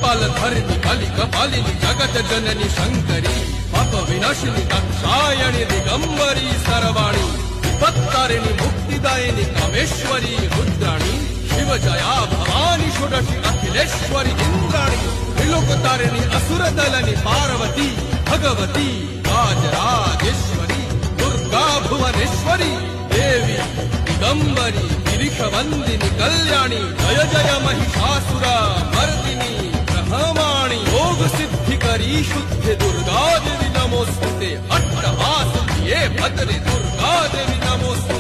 कपालधरिणि कलिकपालिनि जगत जननी शंकरी पाप विनाशिनी दाक्षायणी दिगंबरी सर्वाणी विपत्तारिणी मुक्तिदायिनी कामेश्वरी रुद्राणी शिवजया भवानी षोडशी अखिलेश्वरी इंद्राणी त्रिलोकतारिणी असुरदलनी पार्वती भगवती राजराजेश्वरी दुर्गा भुवनेश्वरी देवी दिगंबरी गिरिशवंदिनी कल्याणी जय जय महिषासुर मर्दिनी ब्रह्माणी योग सिद्धिकरी शुद्ध दुर्गा देवी नमोस्तुते अट्टहास प्रिये भद्रे दुर्गा देवी नमोस्तुते।